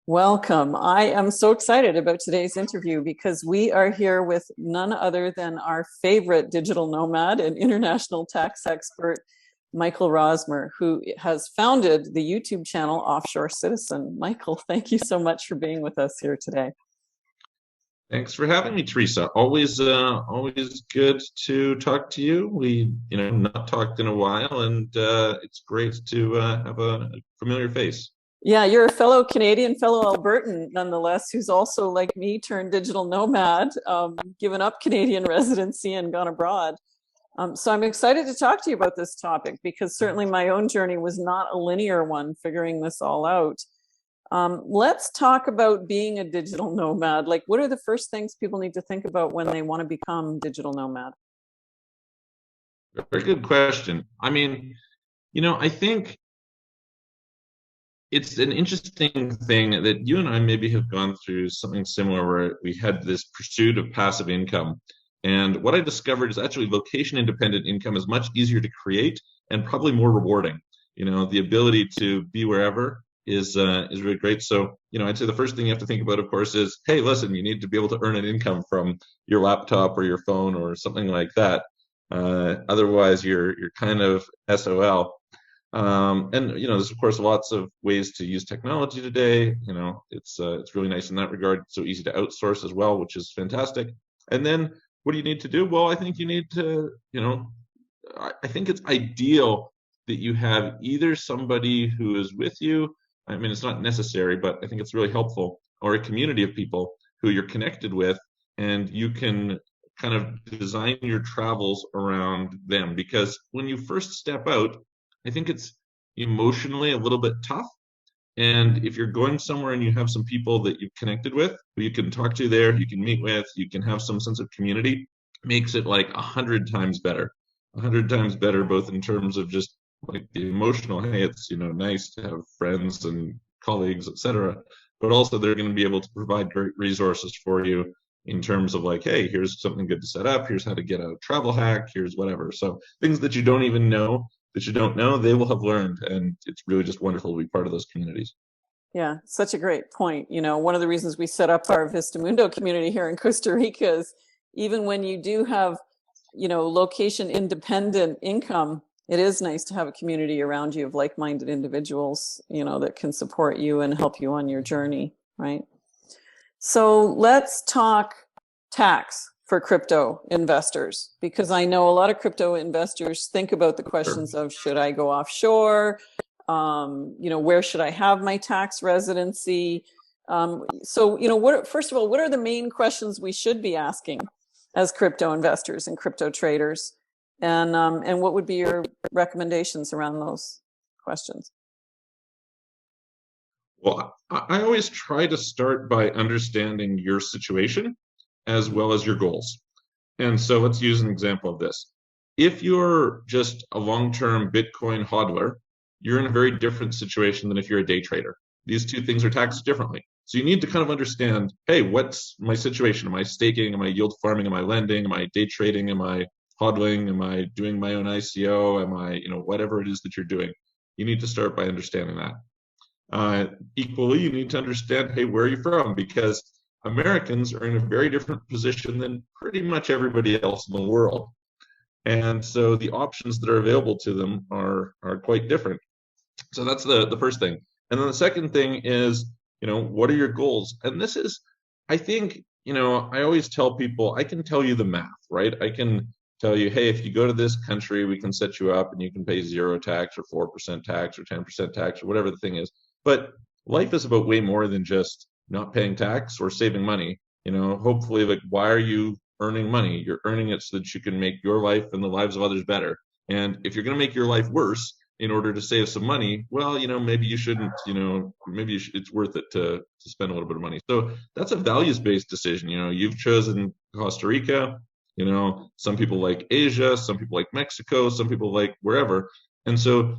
Welcome. I am so excited about today's interview because we are here with none other than our favorite digital nomad and international tax expert, Michael Rosmer, who has founded the YouTube channel Offshore Citizen. Michael, thank you so much for being with us here today. Thanks for having me, Teresa. Always good to talk to you. We, not talked in a while, and it's great to have a familiar face. Yeah, you're a fellow Canadian, fellow Albertan, nonetheless, who's also, like me, turned digital nomad, given up Canadian residency and gone abroad. So I'm excited to talk to you about this topic because certainly my own journey was not a linear one, figuring this all out. Let's talk about being a digital nomad. Like, what are the first things people need to think about when they want to become digital nomad? Very good question. I think it's an interesting thing that you and I maybe have gone through something similar where we had this pursuit of passive income. And what I discovered is actually location independent income is much easier to create and probably more rewarding. The ability to be wherever is really great. So, I'd say the first thing you have to think about, of course, is, hey, listen, you need to be able to earn an income from your laptop or your phone or something like that. Otherwise, you're kind of SOL. And there's of course lots of ways to use technology today. It's really nice in that regard. It's so easy to outsource as well, which is fantastic. And then what do you need to do? Well, I think you need to, I think it's ideal that you have either somebody who is with you. I mean, it's not necessary, but I think it's really helpful, or a community of people who you're connected with, and you can kind of design your travels around them. Because when you first step out, I think it's emotionally a little bit tough. And if you're going somewhere and you have some people that you've connected with, who you can talk to there, you can meet with, you can have some sense of community, makes it like 100 times better. 100 times better, both in terms of just like the emotional, hey, it's nice to have friends and colleagues, etc. But also they're going to be able to provide great resources for you in terms of like, hey, here's something good to set up, here's how to get a travel hack, here's whatever. So things that you don't even know, that you don't know, they will have learned, and it's really just wonderful to be part of those communities. Yeah, such a great point. One of the reasons we set up our Vista Mundo community here in Costa Rica is even when you do have, location independent income, it is nice to have a community around you of like-minded individuals, that can support you and help you on your journey, right? So let's talk tax for crypto investors, because I know a lot of crypto investors think about the questions of, should I go offshore? Where should I have my tax residency? First of all, what are the main questions we should be asking as crypto investors and crypto traders? And what would be your recommendations around those questions? Well, I always try to start by understanding your situation as well as your goals. And so let's use an example of this. If you're just a long-term Bitcoin hodler, you're in a very different situation than if you're a day trader. These two things are taxed differently. So you need to kind of understand, hey, what's my situation? Am I staking? Am I yield farming? Am I lending? Am I day trading? Am I hodling? Am I doing my own ICO? Am I, whatever it is that you're doing? You need to start by understanding that. Equally, you need to understand, hey, where are you from? Because Americans are in a very different position than pretty much everybody else in the world. And so the options that are available to them are quite different. So that's the first thing. And then the second thing is, what are your goals? And this is, I think, I always tell people, I can tell you the math, right? I can tell you, hey, if you go to this country, we can set you up and you can pay 0 tax or 4% tax or 10% tax or whatever the thing is. But life is about way more than just not paying tax or saving money. Hopefully, like, why are you earning money? You're earning it so that you can make your life and the lives of others better. And if you're going to make your life worse in order to save some money, well, maybe you shouldn't, it's worth it to spend a little bit of money. So that's a values-based decision. You've chosen Costa Rica, some people like Asia, some people like Mexico, some people like wherever. And so,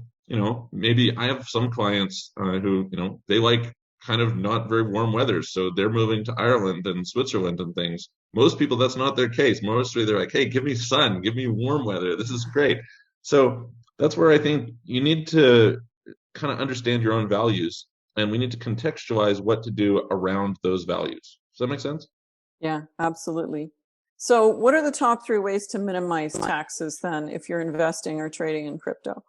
maybe I have some clients who, they like kind of not very warm weather. So they're moving to Ireland and Switzerland and things. Most people, that's not their case. Mostly they're like, hey, give me sun, give me warm weather. This is great. So that's where I think you need to kind of understand your own values and we need to contextualize what to do around those values. Does that make sense? Yeah, absolutely. So what are the top 3 ways to minimize taxes then if you're investing or trading in crypto?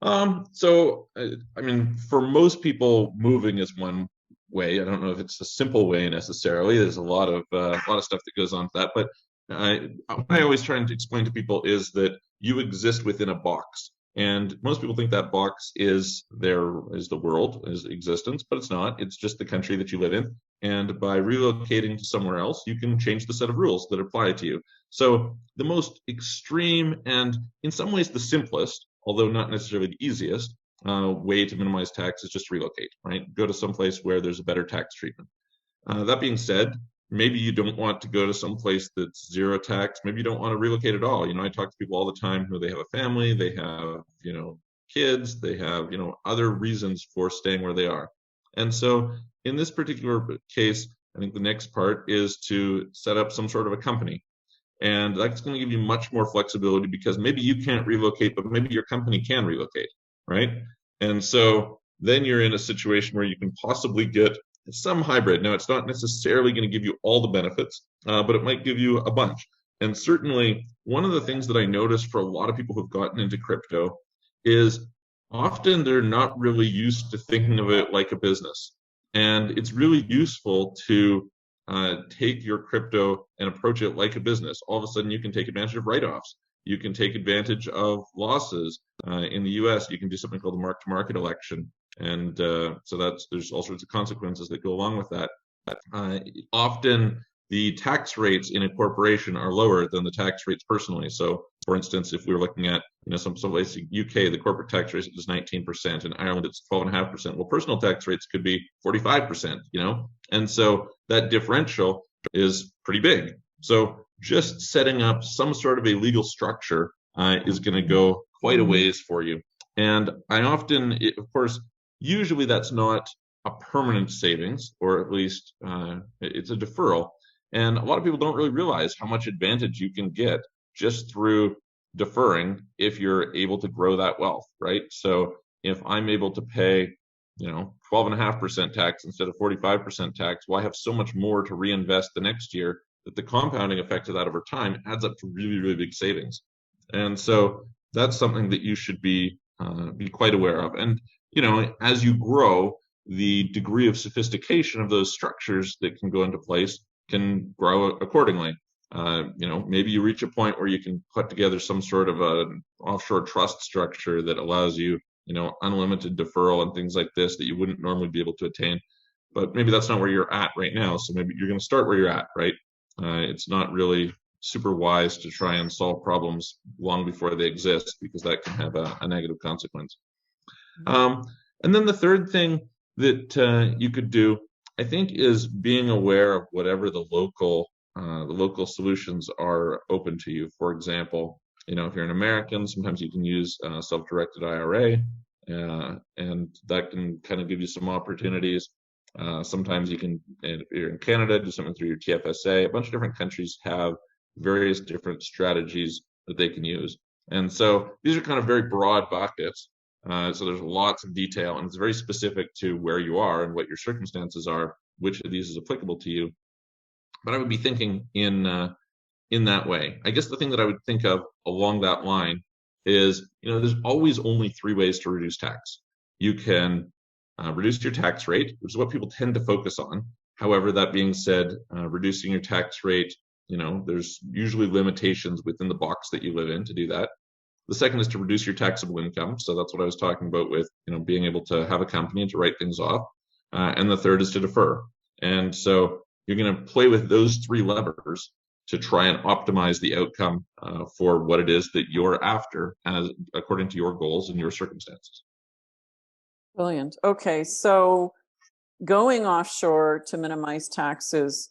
I mean, for most people, moving is one way. I don't know if it's a simple way necessarily. There's a lot of stuff that goes on to that. But what I always try to explain to people is that you exist within a box, and most people think that box is the world, is existence, but it's not. It's just the country that you live in. And by relocating to somewhere else, you can change the set of rules that apply to you. So the most extreme and in some ways the simplest, although not necessarily the easiest, way to minimize tax is just relocate, right? Go to some place where there's a better tax treatment. That being said, maybe you don't want to go to some place that's zero tax. Maybe you don't want to relocate at all. I talk to people all the time who they have a family, they have, kids, they have, other reasons for staying where they are. And so in this particular case, I think the next part is to set up some sort of a company. And that's going to give you much more flexibility because maybe you can't relocate, but maybe your company can relocate, right? And so then you're in a situation where you can possibly get some hybrid. Now, it's not necessarily going to give you all the benefits, but it might give you a bunch. And certainly, one of the things that I noticed for a lot of people who've gotten into crypto is often they're not really used to thinking of it like a business. And it's really useful to take your crypto and approach it like a business. All of a sudden, you can take advantage of write-offs. You can take advantage of losses. In the U.S., you can do something called a mark-to-market election, and there's all sorts of consequences that go along with that. Often, the tax rates in a corporation are lower than the tax rates personally. So, for instance, if we were looking at some place in UK, the corporate tax rate is 19%. In Ireland, it's 12.5%. Well, personal tax rates could be 45%. And so that differential is pretty big. So just setting up some sort of a legal structure is going to go quite a ways for you. And of course, usually that's not a permanent savings, or at least it's a deferral. And a lot of people don't really realize how much advantage you can get just through deferring if you're able to grow that wealth, right? So if I'm able to pay 12.5% tax instead of 45% tax, well, I have so much more to reinvest the next year that the compounding effect of that over time adds up to really, really big savings. And so that's something that you should be quite aware of. And as you grow, the degree of sophistication of those structures that can go into place can grow accordingly. Maybe you reach a point where you can put together some sort of an offshore trust structure that allows you, unlimited deferral and things like this that you wouldn't normally be able to attain. But maybe that's not where you're at right now. So maybe you're going to start where you're at, right? It's not really super wise to try and solve problems long before they exist because that can have a negative consequence. And then the third thing that you could do, I think, is being aware of whatever the local solutions are open to you. For example, if you're an American, sometimes you can use self-directed IRA, and that can kind of give you some opportunities. Sometimes you can, if you're in Canada, do something through your TFSA. A bunch of different countries have various different strategies that they can use. And so these are kind of very broad buckets. So there's lots of detail, and it's very specific to where you are and what your circumstances are, which of these is applicable to you. But I would be thinking in that way. I guess the thing that I would think of along that line is, there's always only 3 ways to reduce tax. You can reduce your tax rate, which is what people tend to focus on. However, that being said, reducing your tax rate, there's usually limitations within the box that you live in to do that. The second is to reduce your taxable income. So that's what I was talking about with, being able to have a company and to write things off. And the third is to defer. And so you're going to play with those 3 levers to try and optimize the outcome for what it is that you're after, according to your goals and your circumstances. Brilliant. Okay, so going offshore to minimize taxes,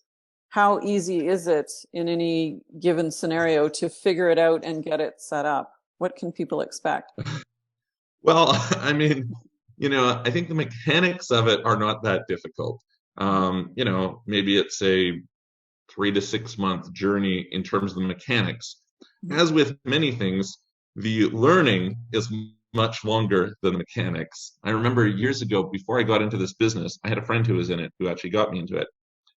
how easy is it in any given scenario to figure it out and get it set up? What can people expect? Well, I mean, I think the mechanics of it are not that difficult. Maybe it's a 3 to 6 month journey in terms of the mechanics. As with many things, the learning is much longer than the mechanics. I remember years ago, before I got into this business, I had a friend who was in it who actually got me into it.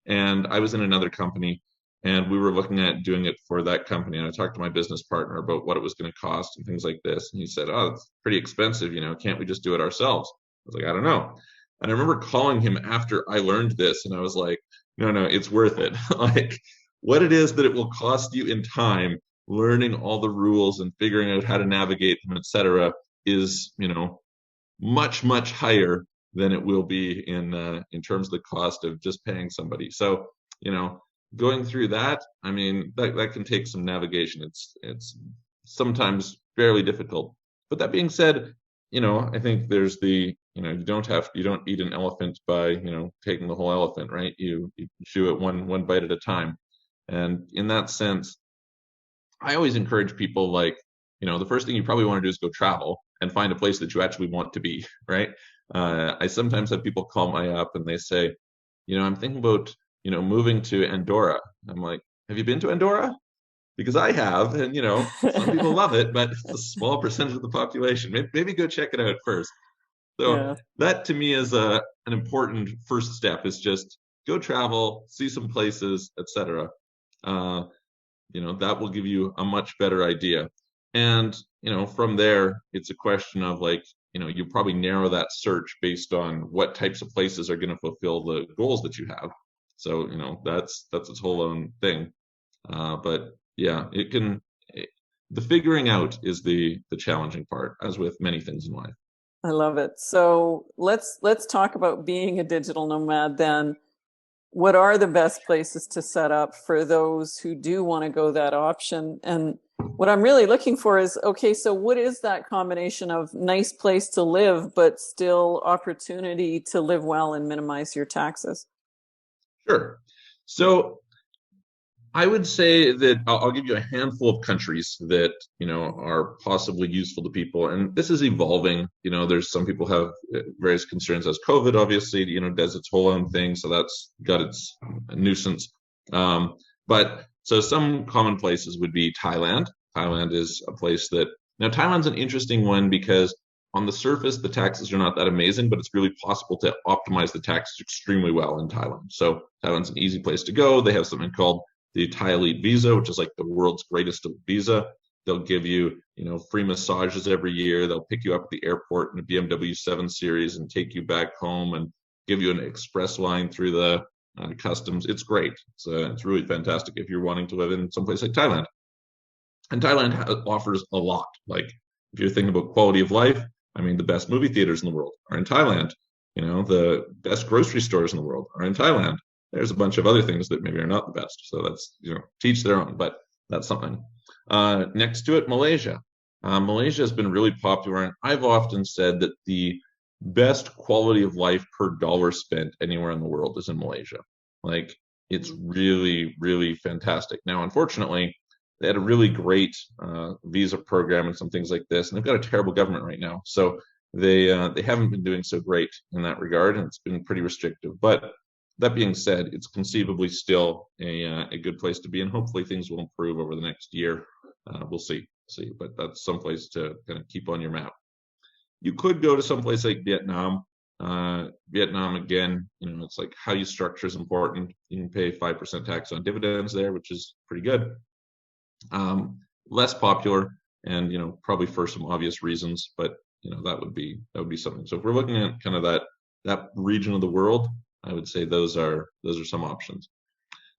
And I was in another company and we were looking at doing it for that company. And I talked to my business partner about what it was going to cost and things like this. And he said, "Oh, it's pretty expensive. Can't we just do it ourselves?" I was like, "I don't know." And I remember calling him after I learned this and I was like, "No, no, it's worth it." Like what it is that it will cost you in time, learning all the rules and figuring out how to navigate them, etc., is, much, much higher than it will be in terms of the cost of just paying somebody. So, going through that, I mean, that can take some navigation. It's sometimes fairly difficult. But that being said, I think there's you don't eat an elephant by, taking the whole elephant, right? You chew it one bite at a time. And in that sense, I always encourage people like, the first thing you probably want to do is go travel and find a place that you actually want to be, right? I sometimes have people call me up and they say, I'm thinking about, moving to Andorra. I'm like, have you been to Andorra? Because I have, and some people love it, but it's a small percentage of the population. Maybe go check it out first. So Yeah. that to me is an important first step, is just go travel, see some places, etc. That will give you a much better idea. And, from there, it's a question of like, you probably narrow that search based on what types of places are going to fulfill the goals that you have. So, that's its whole own thing. But yeah, the figuring out is the challenging part, as with many things in life. I love it. So let's talk about being a digital nomad then. What are the best places to set up for those who do want to go that option? And what I'm really looking for is, okay, so what is that combination of nice place to live, but still opportunity to live well and minimize your taxes? Sure. So I would say that I'll give you a handful of countries that, are possibly useful to people. And this is evolving. There's some people have various concerns as COVID, obviously, does its whole own thing. So that's got its nuisance. But so some common places would be Thailand. Thailand is a place now Thailand's an interesting one because on the surface, the taxes are not that amazing, but it's really possible to optimize the taxes extremely well in Thailand. So Thailand's an easy place to go. They have something called the Thai Elite Visa, which is like the world's greatest visa. They'll give you, free massages every year. They'll pick you up at the airport in a BMW 7 Series and take you back home and give you an express line through the customs. It's great. It's really fantastic if you're wanting to live in someplace like Thailand. And Thailand offers a lot. Like if you're thinking about quality of life, I mean, the best movie theaters in the world are in Thailand. The best grocery stores in the world are in Thailand. There's a bunch of other things that maybe are not the best. So that's, teach their own, but that's something. Next to it, Malaysia. Malaysia has been really popular, and I've often said that the best quality of life per dollar spent anywhere in the world is in Malaysia. Like, it's really, really fantastic. Now, unfortunately, they had a really great visa program and some things like this, and they've got a terrible government right now. So they haven't been doing so great in that regard, and it's been pretty restrictive. But that being said, it's conceivably still a good place to be, and hopefully things will improve over the next year. We'll see, but that's someplace to kind of keep on your map. You could go to someplace like Vietnam. Vietnam, again, it's like how you structure is important. You can pay 5% tax on dividends there, which is pretty good. Less popular, and probably for some obvious reasons, but that would be something. So if we're looking at kind of that region of the world, I would say those are some options.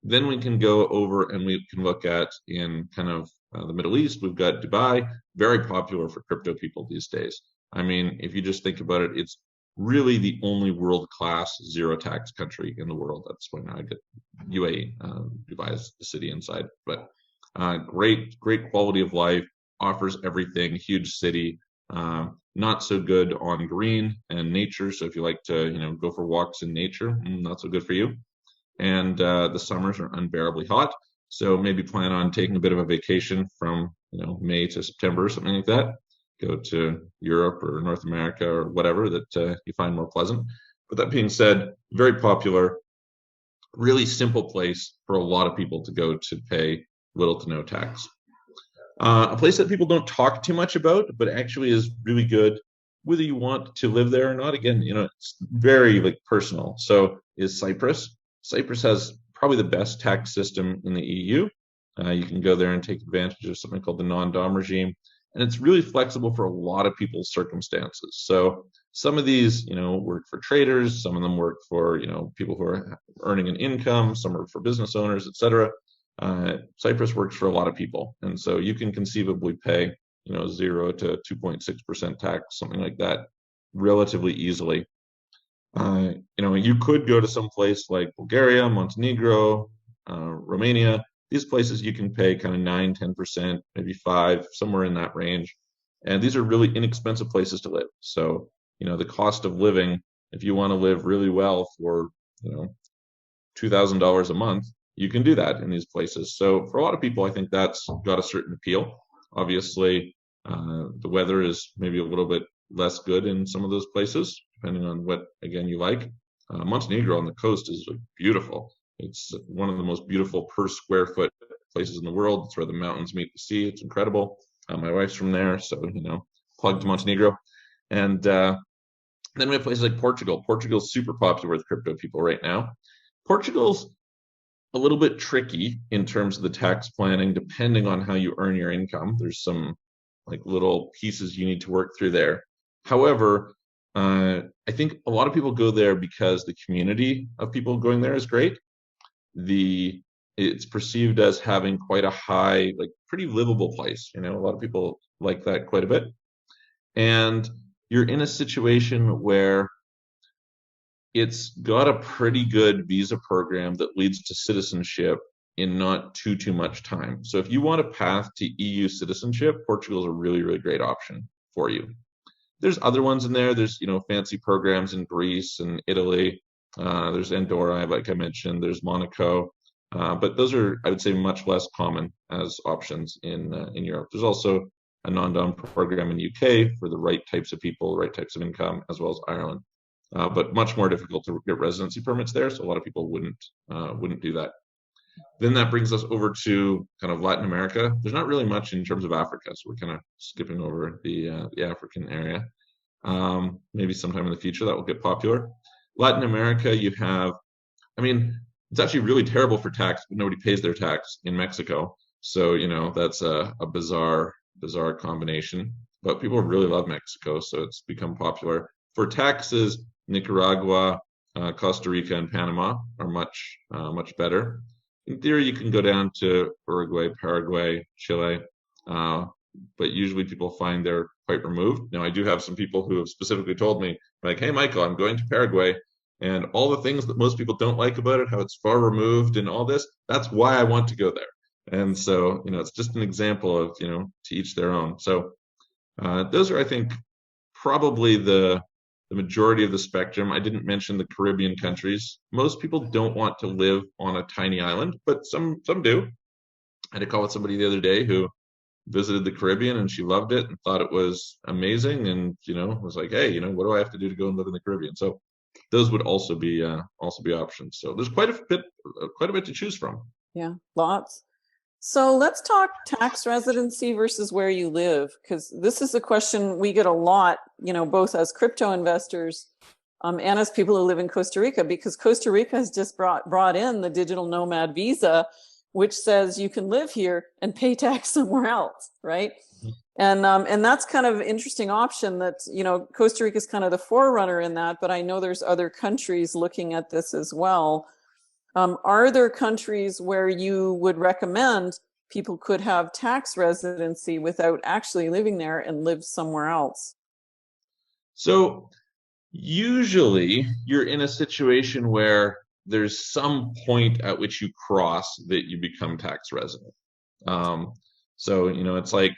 Then we can go over and we can look at in kind of the Middle East. We've got Dubai, very popular for crypto people these days. I mean, if you just think about it, it's really the only world-class zero tax country in the world. That's when I get UAE. Dubai is the city inside, but great quality of life, offers everything, huge city. Not so good on green and nature. So if you like to, go for walks in nature, not so good for you. And the summers are unbearably hot. So maybe plan on taking a bit of a vacation from, May to September or something like that. Go to Europe or North America or whatever that you find more pleasant. But that being said, very popular, really simple place for a lot of people to go to pay little to no tax. A place that people don't talk too much about, but actually is really good, whether you want to live there or not. Again, it's very like personal. So is Cyprus. Cyprus has probably the best tax system in the EU. You can go there and take advantage of something called the non-dom regime, and it's really flexible for a lot of people's circumstances. So some of these, work for traders, some of them work for, people who are earning an income, some are for business owners, etc. Cyprus works for a lot of people, and so you can conceivably pay 0 to 2.6% tax, something like that, relatively easily. You could go to some place like Bulgaria, Montenegro, Romania. These places you can pay kind of 9, 10%, maybe 5, somewhere in that range. And these are really inexpensive places to live. So, the cost of living, if you want to live really well for, $2,000 a month, you can do that in these places. So for a lot of people, I think that's got a certain appeal. Obviously, the weather is maybe a little bit less good in some of those places, depending on what, again, you like. Montenegro on the coast is beautiful. It's one of the most beautiful per square foot places in the world. It's where the mountains meet the sea. It's incredible. My wife's from there, so, plug to Montenegro. And then we have places like Portugal. Portugal's super popular with crypto people right now. Portugal's a little bit tricky in terms of the tax planning, depending on how you earn your income. There's some like little pieces you need to work through there. However, I think a lot of people go there because the community of people going there is great. It's perceived as having quite a high, like pretty livable place. A lot of people like that quite a bit. And you're in a situation where it's got a pretty good visa program that leads to citizenship in not too much time. So if you want a path to EU citizenship, Portugal is a really, really great option for you. There's other ones in there. There's, fancy programs in Greece and Italy. There's Andorra, like I mentioned. There's Monaco. But those are, I would say, much less common as options in Europe. There's also a non-dom program in UK for the right types of people, right types of income, as well as Ireland. But much more difficult to get residency permits there, so a lot of people wouldn't do that. Then that brings us over to kind of Latin America. There's not really much in terms of Africa, so we're kind of skipping over the African area. Maybe sometime in the future that will get popular. Latin America, you have, it's actually really terrible for tax, but nobody pays their tax in Mexico. So, that's a bizarre combination. But people really love Mexico, so it's become popular. For taxes, Nicaragua, Costa Rica, and Panama are much better. In theory, you can go down to Uruguay, Paraguay, Chile, but usually people find they're quite removed. Now, I do have some people who have specifically told me, like, hey, Michael, I'm going to Paraguay, and all the things that most people don't like about it, how it's far removed and all this, that's why I want to go there. And so, it's just an example of, to each their own. So those are, I think, probably the majority of the spectrum. I didn't mention the Caribbean countries. Most people don't want to live on a tiny island, but some do. I had a call with somebody the other day who visited the Caribbean and she loved it and thought it was amazing, and was like, hey, what do I have to do to go and live in the Caribbean? So those would also be options. So there's quite a bit to choose from. Yeah, lots. So let's talk tax residency versus where you live, because this is a question we get a lot, both as crypto investors and as people who live in Costa Rica, because Costa Rica has just brought in the digital nomad visa, which says you can live here and pay tax somewhere else, right? Mm-hmm. And that's kind of an interesting option that, Costa Rica is kind of the forerunner in that, but I know there's other countries looking at this as well. Are there countries where you would recommend people could have tax residency without actually living there and live somewhere else? So usually you're in a situation where there's some point at which you cross that you become tax resident. So, it's like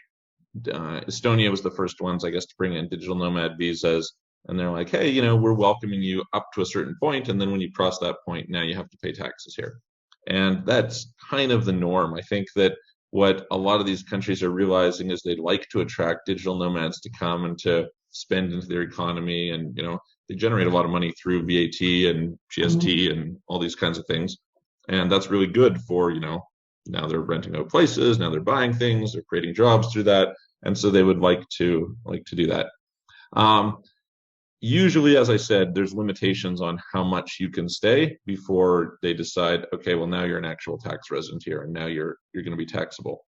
Estonia was the first ones, I guess, to bring in digital nomad visas. And they're like, hey, we're welcoming you up to a certain point, and then when you cross that point, now you have to pay taxes here. And that's kind of the norm. I think that what a lot of these countries are realizing is they'd like to attract digital nomads to come and to spend into their economy, and they generate a lot of money through VAT and GST and all these kinds of things. And that's really good for now they're renting out places, now they're buying things, they're creating jobs through that, and so they would like to do that. Usually, as I said, there's limitations on how much you can stay before they decide, okay, well, now you're an actual tax resident here, and now you're going to be taxable.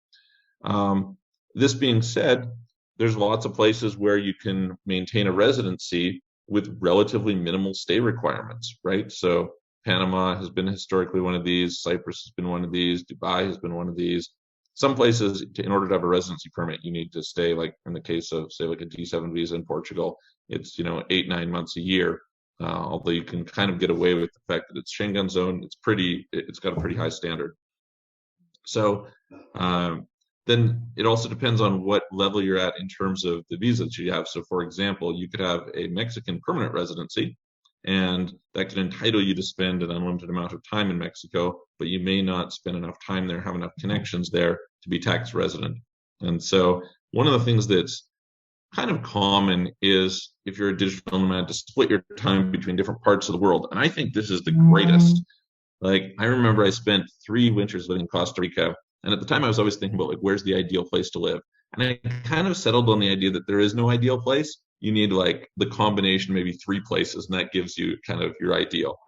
This being said, there's lots of places where you can maintain a residency with relatively minimal stay requirements, right? So Panama has been historically one of these, Cyprus has been one of these, Dubai has been one of these. Some places, in order to have a residency permit, you need to stay, like in the case of, say, like a D7 visa in Portugal, it's 8-9 months a year. Although you can kind of get away with the fact that it's Schengen zone, it's got a pretty high standard. So then it also depends on what level you're at in terms of the visa that you have. So for example, you could have a Mexican permanent residency, and that can entitle you to spend an unlimited amount of time in Mexico, but you may not spend enough time there, have enough connections there to be tax resident. And so one of the things that's kind of common is, if you're a digital nomad, to split your time between different parts of the world. And I think this is the greatest. Like, I remember I spent 3 winters living in Costa Rica, and at the time I was always thinking about, like, where's the ideal place to live? And I kind of settled on the idea that there is no ideal place. You need like the combination, maybe 3 places, and that gives you kind of your ideal.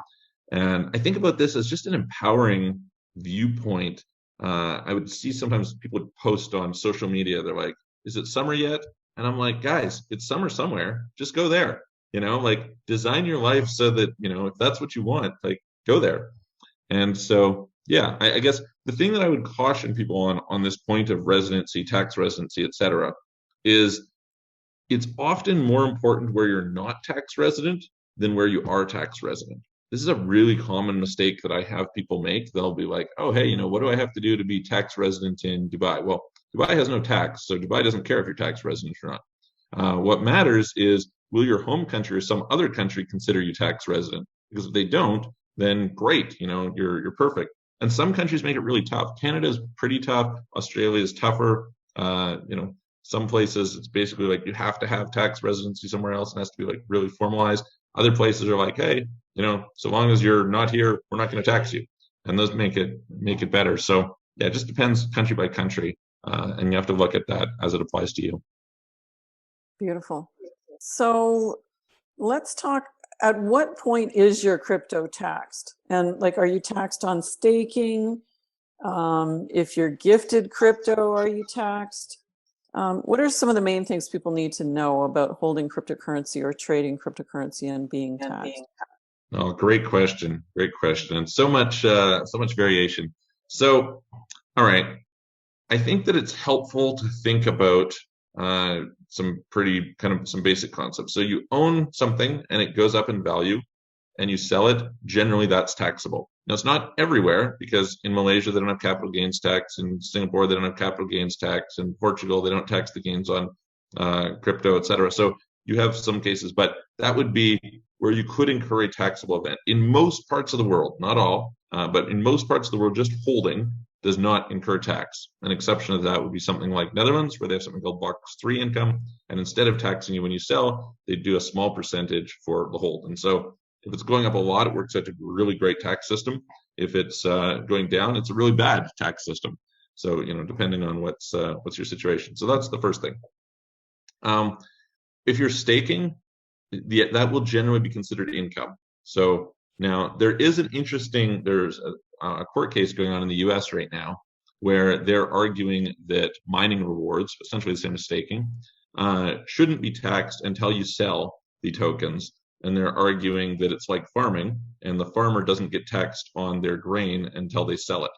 And I think about this as just an empowering viewpoint. I would see sometimes people would post on social media, they're like, is it summer yet? And I'm like, guys, it's summer somewhere. Just go there. Like, design your life so that, if that's what you want, like, go there. And so, yeah, I guess the thing that I would caution people on this point of residency, tax residency, et cetera, is it's often more important where you're not tax resident than where you are tax resident. This is a really common mistake that I have people make. They'll be like, oh, hey, what do I have to do to be tax resident in Dubai? Well, Dubai has no tax, so Dubai doesn't care if you're tax resident or not. What matters is, will your home country or some other country consider you tax resident? Because if they don't, then great, you're perfect. And some countries make it really tough. Canada is pretty tough. Australia is tougher. Some places it's basically like you have to have tax residency somewhere else, and it has to be like really formalized. Other places are like, hey, so long as you're not here, we're not going to tax you, and those make it better. So yeah, it just depends country by country, and you have to look at that as it applies to you. Beautiful. So let's talk. At what point is your crypto taxed? And like, are you taxed on staking? If you're gifted crypto, are you taxed? What are some of the main things people need to know about holding cryptocurrency or trading cryptocurrency and being taxed? Oh, great question. Great question. And so much variation. So, all right. I think that it's helpful to think about some basic concepts. So you own something and it goes up in value and you sell it, generally that's taxable. Now, it's not everywhere, because in Malaysia, they don't have capital gains tax. In Singapore, they don't have capital gains tax. In Portugal, they don't tax the gains on crypto, et cetera. So you have some cases, but that would be where you could incur a taxable event. In most parts of the world, not all, but in most parts of the world, just holding does not incur tax. An exception to that would be something like Netherlands, where they have something called Box 3 income. And instead of taxing you when you sell, they do a small percentage for the hold. And so if it's going up a lot, it works out to a really great tax system. If it's going down, it's a really bad tax system. So, depending on what's your situation. So that's the first thing. If you're staking, that will generally be considered income. So now there's a court case going on in the US right now where they're arguing that mining rewards, essentially the same as staking, shouldn't be taxed until you sell the tokens. And they're arguing that it's like farming, and the farmer doesn't get taxed on their grain until they sell it.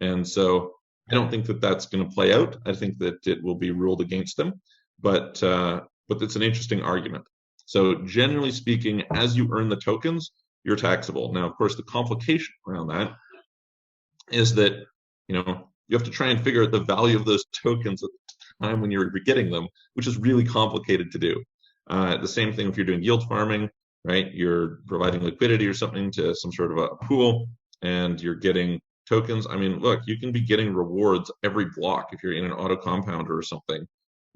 And so I don't think that that's going to play out. I think that it will be ruled against them, but it's an interesting argument. So generally speaking, as you earn the tokens, you're taxable. Now, of course, the complication around that is that, you have to try and figure out the value of those tokens at the time when you're getting them, which is really complicated to do. The same thing if you're doing yield farming, right? You're providing liquidity or something to some sort of a pool, and you're getting tokens. I mean, look, you can be getting rewards every block if you're in an auto compounder or something.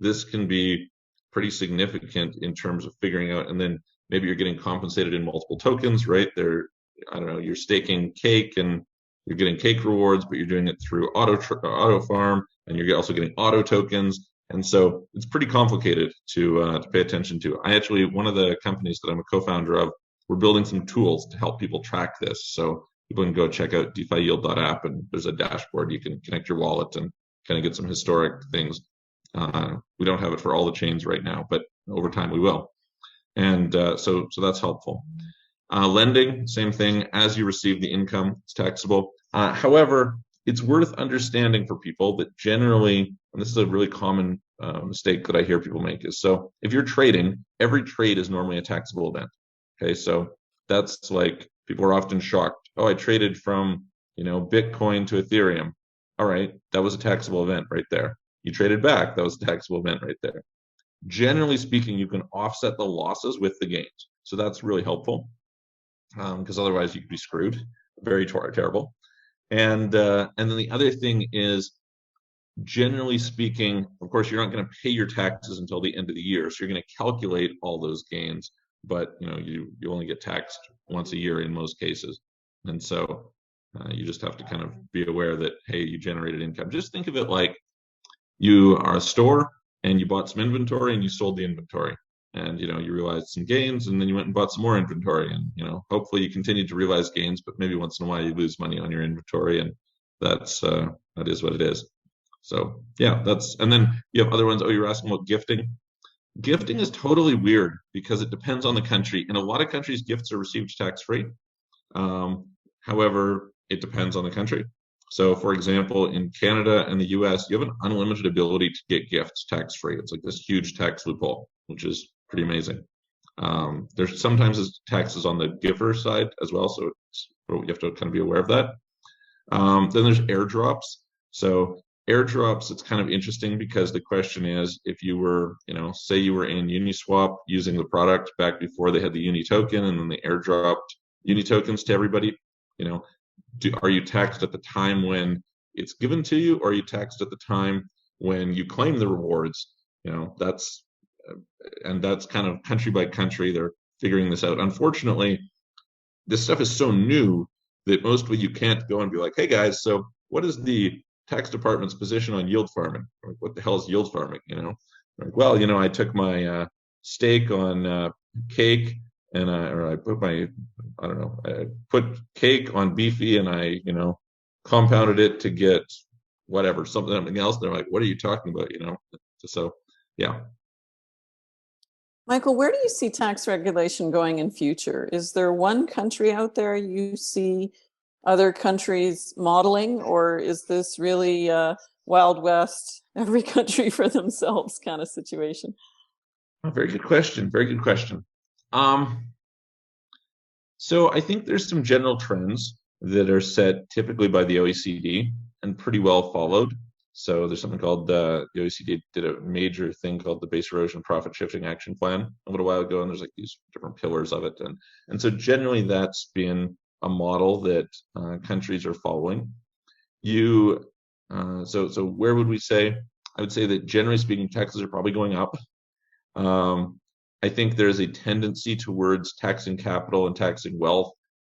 This can be pretty significant in terms of figuring out, and then maybe you're getting compensated in multiple tokens, right? I don't know, you're staking cake, and you're getting cake rewards, but you're doing it through auto farm, and you're also getting auto tokens. And so it's pretty complicated to pay attention to. One of the companies that I'm a co-founder of, we're building some tools to help people track this. So people can go check out DeFiYield.app, and there's a dashboard. You can connect your wallet and kind of get some historic things. We don't have it for all the chains right now, but over time we will. And so that's helpful. Lending, same thing. As you receive the income, it's taxable. However, it's worth understanding for people that generally, and this is a really common mistake that I hear people make, is so if you're trading, every trade is normally a taxable event. Okay, so that's like, people are often shocked. Oh, I traded from, Bitcoin to Ethereum. All right, that was a taxable event right there. You traded back, that was a taxable event right there. Generally speaking, you can offset the losses with the gains. So that's really helpful, because otherwise you could be screwed. Very terrible. And then the other thing is, generally speaking, of course, you're not going to pay your taxes until the end of the year. So you're going to calculate all those gains, but you only get taxed once a year in most cases. And so you just have to kind of be aware that, hey, you generated income. Just think of it like you are a store and you bought some inventory and you sold the inventory, and you realized some gains, and then you went and bought some more inventory, and hopefully you continue to realize gains, but maybe once in a while you lose money on your inventory, and that is what it is. So yeah, and then you have other ones. Oh, you're asking about gifting. Gifting is totally weird because it depends on the country. In a lot of countries, gifts are received tax-free. However, it depends on the country. So, for example, in Canada and the US, you have an unlimited ability to get gifts tax-free. It's like this huge tax loophole, which is pretty amazing. There's sometimes taxes on the giver side as well, so you have to kind of be aware of that. Then there's airdrops. So airdrops, it's kind of interesting because the question is, if you were, say you were in Uniswap using the product back before they had the Uni token, and then they airdropped Uni tokens to everybody, are you taxed at the time when it's given to you, or are you taxed at the time when you claim the rewards? That's kind of country by country. They're figuring this out. Unfortunately, this stuff is so new that mostly you can't go and be like, hey guys, so what is the tax department's position on yield farming? Like, what the hell is yield farming? Like, well, I took my stake on cake, and I put cake on beefy, and I compounded it to get whatever, something else. They're like, what are you talking about? So yeah. Michael, where do you see tax regulation going in future? Is there one country out there you see other countries modeling, or is this really Wild West, every country for themselves kind of situation? Oh, very good question. Very good question. So I think there's some general trends that are set typically by the OECD and pretty well followed. So there's something called the OECD did a major thing called the Base Erosion Profit Shifting Action Plan a little while ago, and there's like these different pillars of it, and so generally that's been a model that countries are following. So where would we say? I would say that generally speaking, taxes are probably going up. I think there's a tendency towards taxing capital and taxing wealth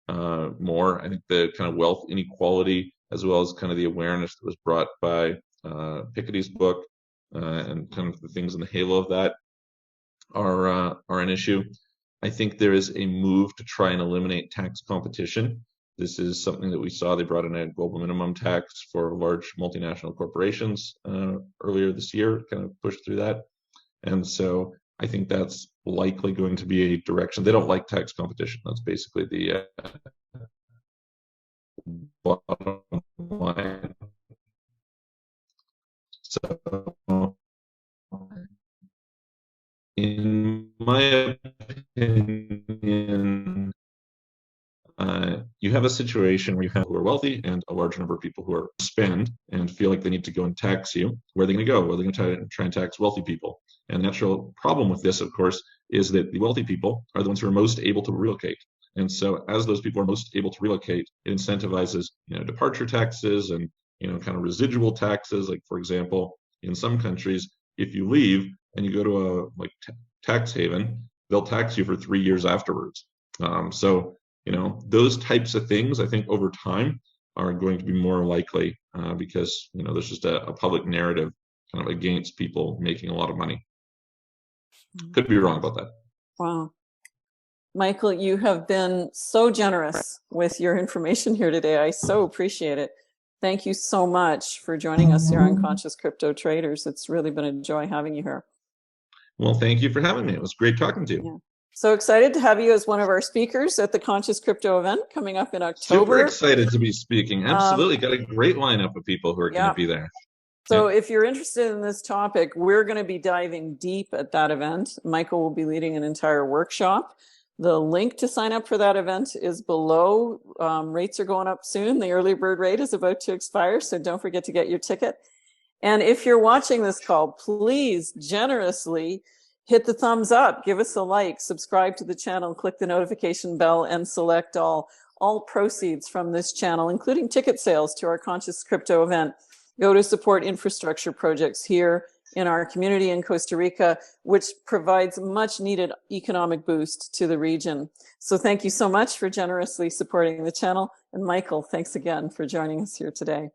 more. I think the kind of wealth inequality, as well as kind of the awareness that was brought by Piketty's book and kind of the things in the halo of that are an issue. I think there is a move to try and eliminate tax competition. This is something that we saw. They brought in a global minimum tax for large multinational corporations earlier this year, kind of pushed through that. And so I think that's likely going to be a direction. They don't like tax competition. That's basically the bottom line. So, in my opinion, you have a situation where you have who are wealthy and a large number of people who are spend and feel like they need to go and tax you. Where are they going to go? Well, they're going to try and tax wealthy people. And the natural problem with this, of course, is that the wealthy people are the ones who are most able to relocate. And so as those people are most able to relocate, it incentivizes, departure taxes and, kind of residual taxes. Like, for example, in some countries, if you leave and you go to a tax haven, they'll tax you for 3 years afterwards. So those types of things, I think over time, are going to be more likely because there's just a public narrative kind of against people making a lot of money. Could be wrong about that. Wow. Michael, you have been so generous with your information here today. I so appreciate it. Thank you so much for joining us here on Conscious Crypto Traders. It's really been a joy having you here. Well, thank you for having me. It was great talking to you. Yeah. So excited to have you as one of our speakers at the Conscious Crypto event coming up in October. Super excited to be speaking. Absolutely. Got a great lineup of people who are going to be there. So if you're interested in this topic, we're going to be diving deep at that event. Michael will be leading an entire workshop. The link to sign up for that event is below. Rates are going up soon. The early bird rate is about to expire, so don't forget to get your ticket. And if you're watching this call, please generously hit the thumbs up, give us a like, subscribe to the channel, click the notification bell, and select all proceeds from this channel, including ticket sales to our Conscious Crypto event, go to support infrastructure projects here in our community in Costa Rica, which provides much needed economic boost to the region. So thank you so much for generously supporting the channel. And Michael, thanks again for joining us here today.